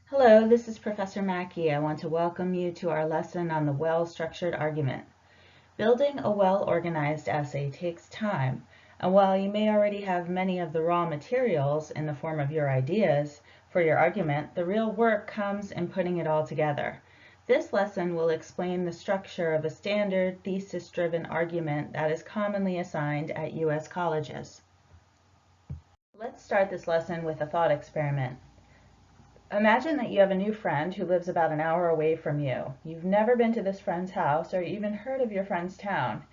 Hello, this is Professor Mackey. I want to welcome you to our lesson on the well-structured argument. Building a well-organized essay takes time, and while you may already have many of the raw materials in the form of your ideas for your argument, the real work comes in putting it all together. This lesson will explain the structure of a standard thesis-driven argument that is commonly assigned at U.S. colleges. Let's start this lesson with a thought experiment. Imagine that you have a new friend who lives about an hour away from you. You've never been to this friend's house or even heard of your friend's town.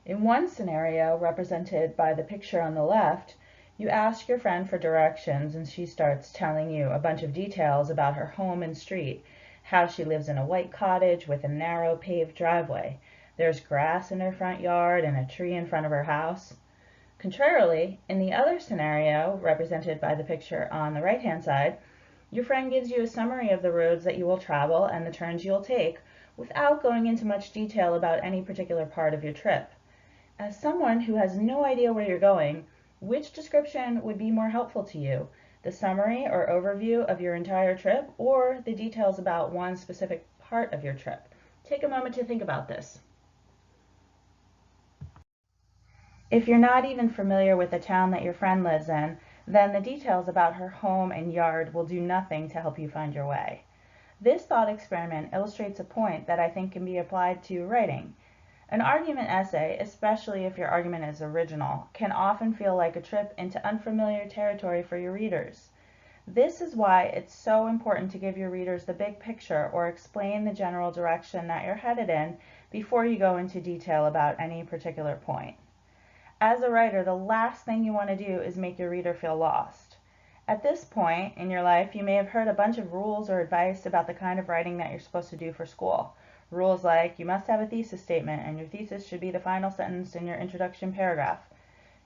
In one scenario, represented by the picture on the left, you ask your friend for directions and she starts telling you a bunch of details about her home and street, how she lives in a white cottage with a narrow paved driveway. There's grass in her front yard and a tree in front of her house. Contrarily, in the other scenario, represented by the picture on the right-hand side, your friend gives you a summary of the roads that you will travel and the turns you'll take without going into much detail about any particular part of your trip. As someone who has no idea where you're going, which description would be more helpful to you? The summary or overview of your entire trip or the details about one specific part of your trip? Take a moment to think about this. If you're not even familiar with the town that your friend lives in, then the details about her home and yard will do nothing to help you find your way. This thought experiment illustrates a point that I think can be applied to writing. An argument essay, especially if your argument is original, can often feel like a trip into unfamiliar territory for your readers. This is why it's so important to give your readers the big picture or explain the general direction that you're headed in before you go into detail about any particular point. As a writer, the last thing you want to do is make your reader feel lost. At this point in your life, you may have heard a bunch of rules or advice about the kind of writing that you're supposed to do for school. Rules like you must have a thesis statement and your thesis should be the final sentence in your introduction paragraph.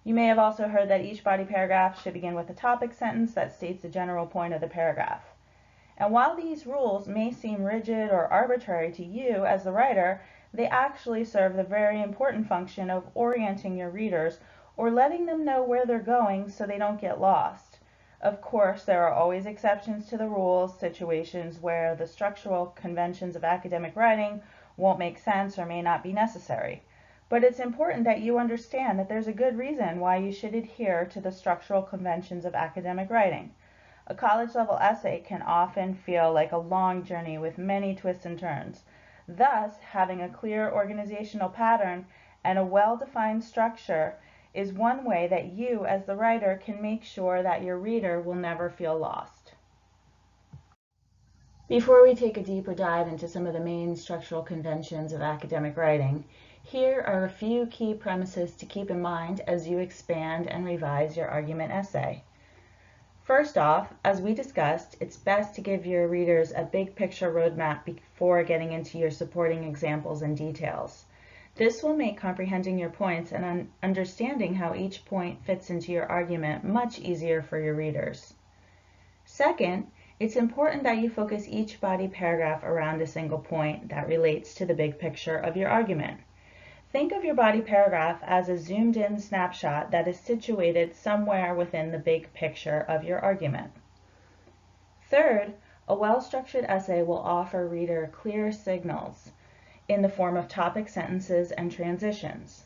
You may have also heard that each body paragraph should begin with a topic sentence that states the general point of the paragraph. And while these rules may seem rigid or arbitrary to you as the writer, they actually serve the very important function of orienting your readers or letting them know where they're going so they don't get lost. Of course, there are always exceptions to the rules, situations where the structural conventions of academic writing won't make sense or may not be necessary. But it's important that you understand that there's a good reason why you should adhere to the structural conventions of academic writing. A college-level essay can often feel like a long journey with many twists and turns. Thus, having a clear organizational pattern and a well-defined structure is one way that you, as the writer, can make sure that your reader will never feel lost. Before we take a deeper dive into some of the main structural conventions of academic writing, here are a few key premises to keep in mind as you expand and revise your argument essay. First off, as we discussed, it's best to give your readers a big picture roadmap before getting into your supporting examples and details. This will make comprehending your points and understanding how each point fits into your argument much easier for your readers. Second, it's important that you focus each body paragraph around a single point that relates to the big picture of your argument. Think of your body paragraph as a zoomed-in snapshot that is situated somewhere within the big picture of your argument. Third, a well-structured essay will offer reader clear signals in the form of topic sentences and transitions.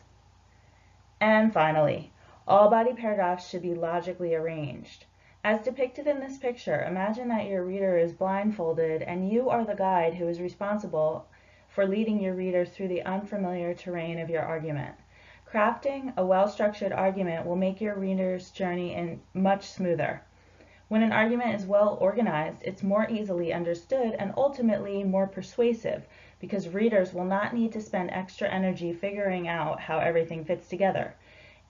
And finally, all body paragraphs should be logically arranged. As depicted in this picture, imagine that your reader is blindfolded and you are the guide who is responsible for leading your reader through the unfamiliar terrain of your argument. Crafting a well-structured argument will make your reader's journey much smoother. When an argument is well organized, it's more easily understood and ultimately more persuasive because readers will not need to spend extra energy figuring out how everything fits together.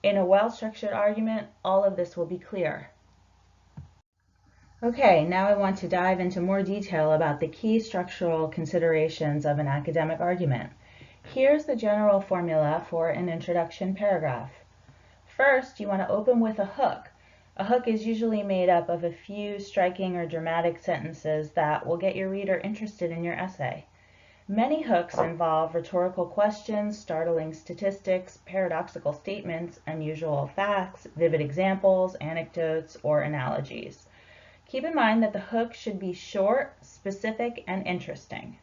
In a well-structured argument, all of this will be clear. Okay, now I want to dive into more detail about the key structural considerations of an academic argument. Here's the general formula for an introduction paragraph. First, you want to open with a hook. A hook is usually made up of a few striking or dramatic sentences that will get your reader interested in your essay. Many hooks involve rhetorical questions, startling statistics, paradoxical statements, unusual facts, vivid examples, anecdotes, or analogies. Keep in mind that the hook should be short, specific, and interesting.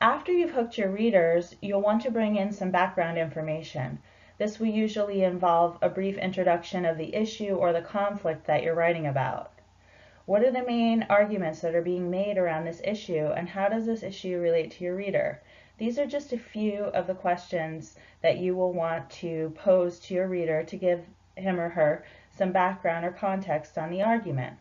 After you've hooked your readers, you'll want to bring in some background information. This will usually involve a brief introduction of the issue or the conflict that you're writing about. What are the main arguments that are being made around this issue, and how does this issue relate to your reader? These are just a few of the questions that you will want to pose to your reader to give him or her some background or context on the argument.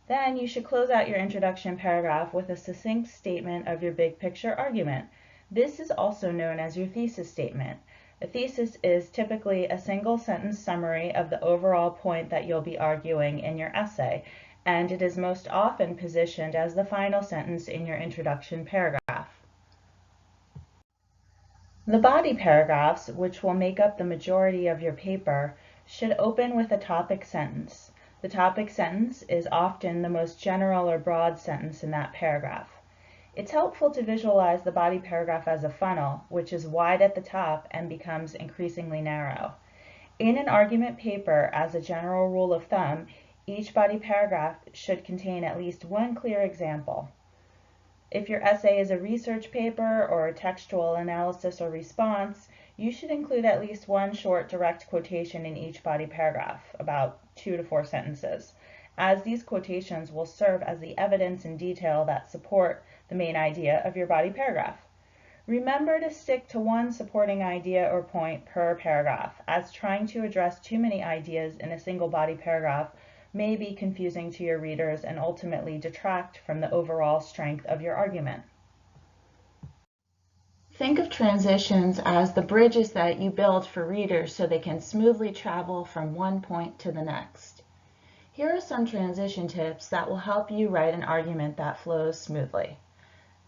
Then you should close out your introduction paragraph with a succinct statement of your big picture argument. This is also known as your thesis statement. A thesis is typically a single sentence summary of the overall point that you'll be arguing in your essay, and it is most often positioned as the final sentence in your introduction paragraph. The body paragraphs, which will make up the majority of your paper, should open with a topic sentence. The topic sentence is often the most general or broad sentence in that paragraph. It's helpful to visualize the body paragraph as a funnel, which is wide at the top and becomes increasingly narrow. In an argument paper, as a general rule of thumb, each body paragraph should contain at least one clear example. If your essay is a research paper or a textual analysis or response, you should include at least one short direct quotation in each body paragraph, about 2 to 4 sentences, as these quotations will serve as the evidence and detail that support the main idea of your body paragraph. Remember to stick to one supporting idea or point per paragraph, as trying to address too many ideas in a single body paragraph may be confusing to your readers and ultimately detract from the overall strength of your argument. Think of transitions as the bridges that you build for readers so they can smoothly travel from one point to the next. Here are some transition tips that will help you write an argument that flows smoothly.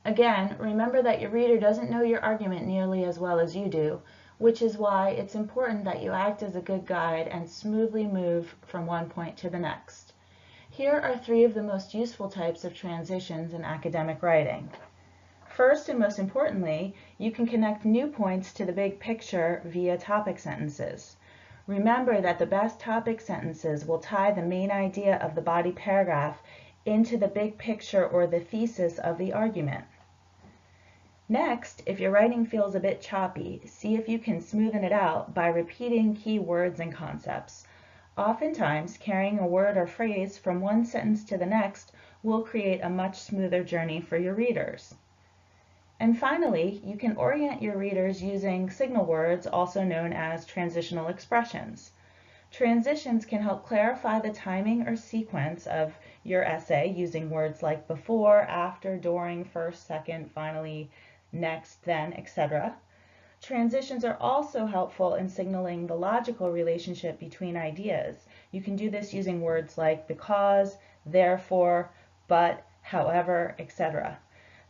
Again, remember that your reader doesn't know your argument nearly as well as you do, which is why it's important that you act as a good guide and smoothly move from one point to the next. Here are 3 of the most useful types of transitions in academic writing. First, and most importantly, you can connect new points to the big picture via topic sentences. Remember that the best topic sentences will tie the main idea of the body paragraph into the big picture or the thesis of the argument. Next, if your writing feels a bit choppy, see if you can smoothen it out by repeating key words and concepts. Oftentimes, carrying a word or phrase from one sentence to the next will create a much smoother journey for your readers. And finally, you can orient your readers using signal words, also known as transitional expressions. Transitions can help clarify the timing or sequence of your essay using words like before, after, during, first, second, finally, next, then, etc. Transitions are also helpful in signaling the logical relationship between ideas. You can do this using words like because, therefore, but, however, etc.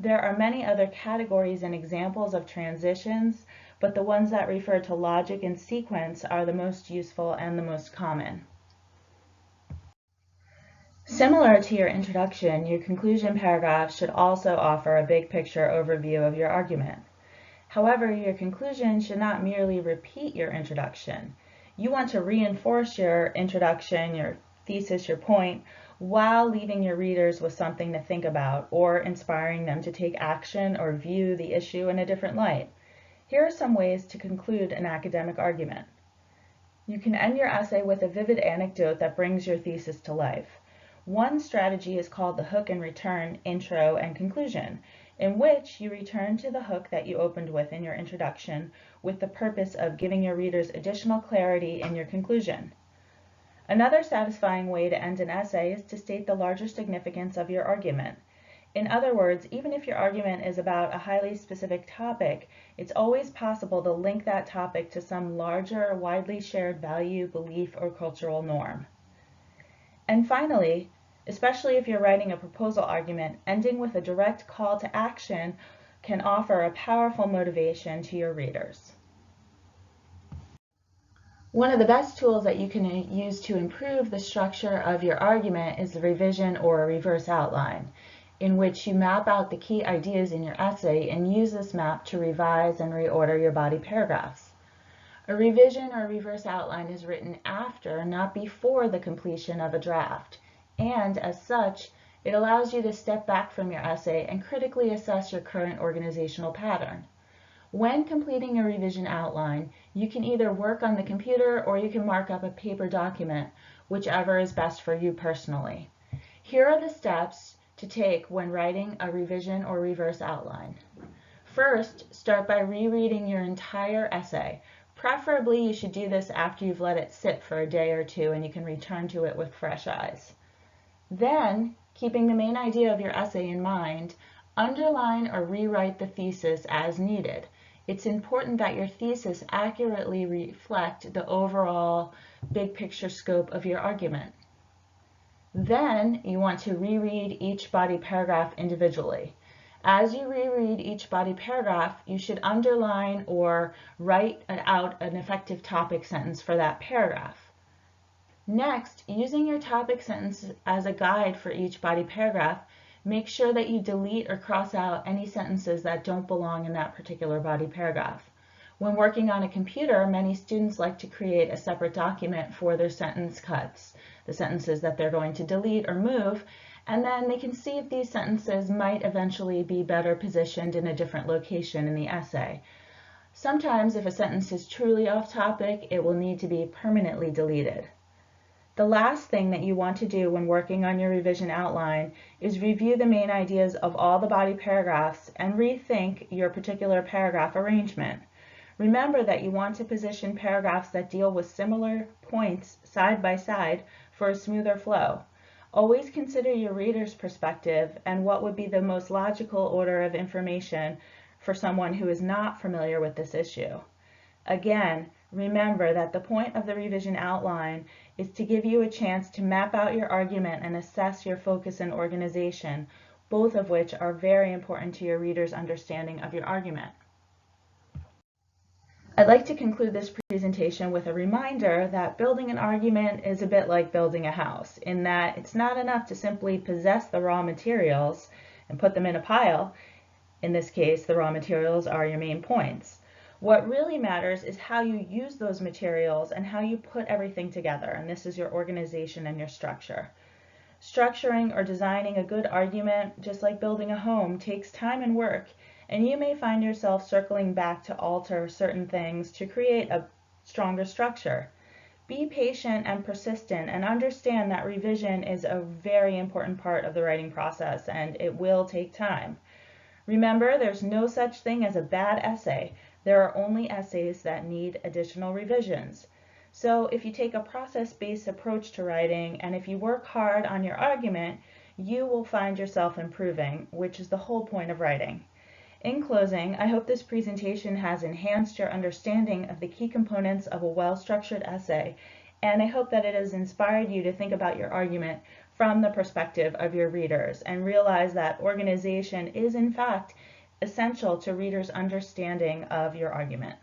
There are many other categories and examples of transitions, but the ones that refer to logic and sequence are the most useful and the most common. Similar to your introduction, your conclusion paragraph should also offer a big picture overview of your argument. However, your conclusion should not merely repeat your introduction. You want to reinforce your introduction, your thesis, your point, while leaving your readers with something to think about or inspiring them to take action or view the issue in a different light. Here are some ways to conclude an academic argument. You can end your essay with a vivid anecdote that brings your thesis to life. One strategy is called the hook and return, intro, and conclusion, in which you return to the hook that you opened with in your introduction with the purpose of giving your readers additional clarity in your conclusion. Another satisfying way to end an essay is to state the larger significance of your argument. In other words, even if your argument is about a highly specific topic, it's always possible to link that topic to some larger, widely shared value, belief, or cultural norm. And finally, especially if you're writing a proposal argument, ending with a direct call to action can offer a powerful motivation to your readers. One of the best tools that you can use to improve the structure of your argument is the revision or a reverse outline, in which you map out the key ideas in your essay and use this map to revise and reorder your body paragraphs. A revision or reverse outline is written after, not before, the completion of a draft. And as such, it allows you to step back from your essay and critically assess your current organizational pattern. When completing a revision outline, you can either work on the computer or you can mark up a paper document, whichever is best for you personally. Here are the steps to take when writing a revision or reverse outline. First, start by rereading your entire essay. Preferably, you should do this after you've let it sit for a day or two and you can return to it with fresh eyes. Then, keeping the main idea of your essay in mind, underline or rewrite the thesis as needed. It's important that your thesis accurately reflect the overall big picture scope of your argument. Then, you want to reread each body paragraph individually. As you reread each body paragraph, you should underline or write out an effective topic sentence for that paragraph. Next, using your topic sentence as a guide for each body paragraph, make sure that you delete or cross out any sentences that don't belong in that particular body paragraph. When working on a computer, many students like to create a separate document for their sentence cuts, the sentences that they're going to delete or move, and then they can see if these sentences might eventually be better positioned in a different location in the essay. Sometimes, if a sentence is truly off topic, it will need to be permanently deleted. The last thing that you want to do when working on your revision outline is review the main ideas of all the body paragraphs and rethink your particular paragraph arrangement. Remember that you want to position paragraphs that deal with similar points side by side for a smoother flow. Always consider your reader's perspective and what would be the most logical order of information for someone who is not familiar with this issue. Again, remember that the point of the revision outline is to give you a chance to map out your argument and assess your focus and organization, both of which are very important to your reader's understanding of your argument. I'd like to conclude this presentation with a reminder that building an argument is a bit like building a house, in that it's not enough to simply possess the raw materials and put them in a pile. In this case, the raw materials are your main points. What really matters is how you use those materials and how you put everything together, and this is your organization and your structure. Structuring or designing a good argument, just like building a home, takes time and work, and you may find yourself circling back to alter certain things to create a stronger structure. Be patient and persistent and understand that revision is a very important part of the writing process and it will take time. Remember, there's no such thing as a bad essay. There are only essays that need additional revisions. So if you take a process-based approach to writing and if you work hard on your argument, you will find yourself improving, which is the whole point of writing. In closing, I hope this presentation has enhanced your understanding of the key components of a well-structured essay, and I hope that it has inspired you to think about your argument from the perspective of your readers and realize that organization is in fact essential to readers' understanding of your argument.